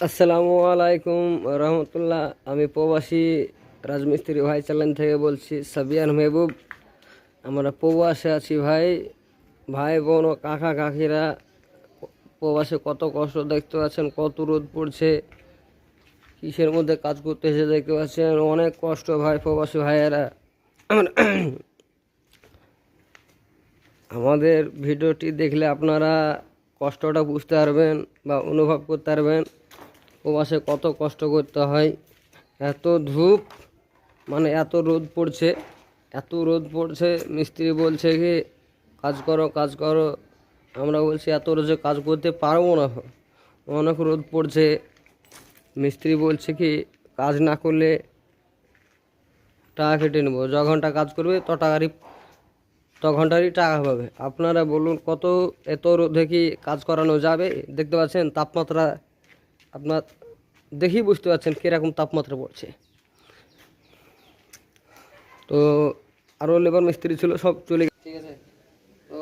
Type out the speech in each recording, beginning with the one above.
আসসালামু আলাইকুম রহমতুল্লাহ। আমি প্রবাসী রাজমিস্ত্রি ভাই চ্যানেল থেকে বলছি, সাবিয়ান মেহবুব। আমরা প্রবাসে আছি ভাই, ভাই বোন ও কাকা কাকিরা। প্রবাসে কত কষ্ট দেখতে পাচ্ছেন, কত রোদ পড়ছে, কিসের মধ্যে কাজ করতে এসে দেখতে পাচ্ছেন, অনেক কষ্ট ভাই প্রবাসী ভাইয়েরা। আমাদের ভিডিওটি দেখলে আপনারা কষ্টটা বুঝতে পারবেন বা অনুভব করতে পারবেন প্রবাসে কত কষ্ট করতে হয়। এত ধূপ, মানে এত রোদ পড়ছে, এত রোদ পড়ছে। মিস্ত্রি বলছে কি কাজ করো কাজ করো, আমরা বলছি এত রোদে কাজ করতে পারবো না, অনেক রোদ পড়ছে। মিস্ত্রি বলছে কি কাজ না করলে টাকা কেটে নেবো, য ঘন্টা কাজ করবে ত ঘন্টারই টাকা পাবে। আপনারা বলুন কত এত রোদে কি কাজ করানো যাবে? দেখতে পাচ্ছেন তাপমাত্রা, আপনার দেখেই বুঝতে পারছেন কীরকম তাপমাত্রা পড়ছে। তো আরও লেবার মিস্ত্রি ছিল, সব চলে গেছে, ঠিক আছে। তো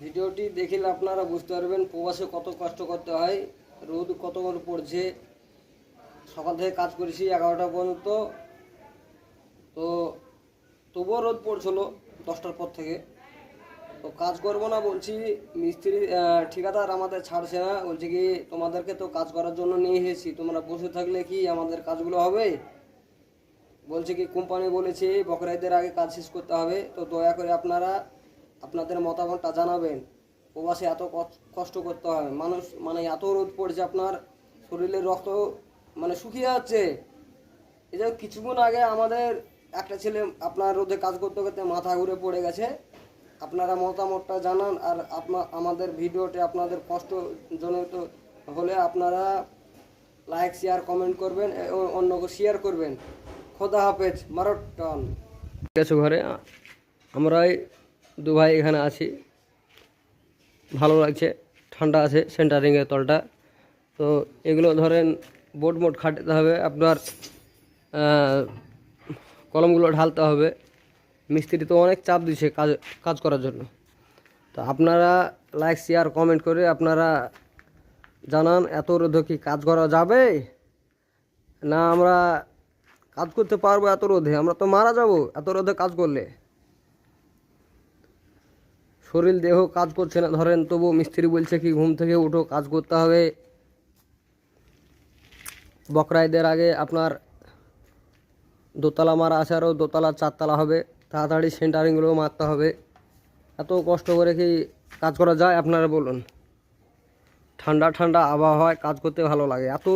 ভিডিওটি দেখলে আপনারা বুঝতে পারবেন প্রবাসে কত কষ্ট করতে হয়, রোদ কত করে পড়ছে। সকাল থেকে কাজ করেছি 11টা পর্যন্ত, তো তবুও রোদ পড়ছিল 10টার পর থেকে। তো কাজ করবো না বলছি, মিস্ত্রি ঠিকাদার আমাদের ছাড়ছে না, বলছে কি তোমাদেরকে তো কাজ করার জন্য নিয়ে এসেছি, তোমরা বসে থাকলে কি আমাদের কাজগুলো হবে? বলছে কি কোম্পানি বলেছে বকরা ঈদের আগে কাজ শেষ করতে হবে। তো দয়া করে আপনারা আপনাদের মতামতটা জানাবেন। প্রবাসে এত কষ্ট করতে হয়, মানুষ মানে এত রোদ পড়ছে, আপনার শরীরের রক্ত মানে শুকিয়ে যাচ্ছে। এই যে কিছুক্ষণ আগে আমাদের একটা ছেলে আপনার রোদে কাজ করতে করতে মাথা ঘুরে পড়ে গেছে। আপনারা মতামতটা জানান, আর আমাদের ভিডিওতে আপনাদের কষ্টজনিত হলে আপনারা লাইক শেয়ার কমেন্ট করবেন, অন্যকে শেয়ার করবেন। খোদা হাফেজ, মারটন। কিছু ঘরে আমরাই দু ভাই এখানে আছি, ভালো লাগছে, ঠান্ডা আছে সেন্টারিংয়ের তলটা। তো এগুলো ধরেন বোর্ড মোট খাটাতে হবে, আপনার কলমগুলো ঢালতে হবে। মিস্ত্রি তো অনেক চাপ দিচ্ছে কাজ করার জন্য। তো আপনারা লাইক শেয়ার কমেন্ট করে আপনারা জানান এত রোদে কি কাজ করা যাবে না? আমরা কাজ করতে পারবো এত রোদে? আমরা তো মারা যাব এত রোদে কাজ করলে। শরীর দেহ কাজ করছে না ধরেন, তবু মিস্ত্রি বলছে কি ঘুম থেকে উঠো কাজ করতে হবে। বকরা ঈদের আগে আপনার দোতলা মারা আছে, আরও দোতলা 4তলা হবে, তাড়াতাড়ি সেন্টারিংগুলো মারতে হবে। এত কষ্ট করে কি কাজ করা যায় আপনারা বলুন? ঠান্ডা ঠান্ডা আবহাওয়ায় কাজ করতে ভালো লাগে। এত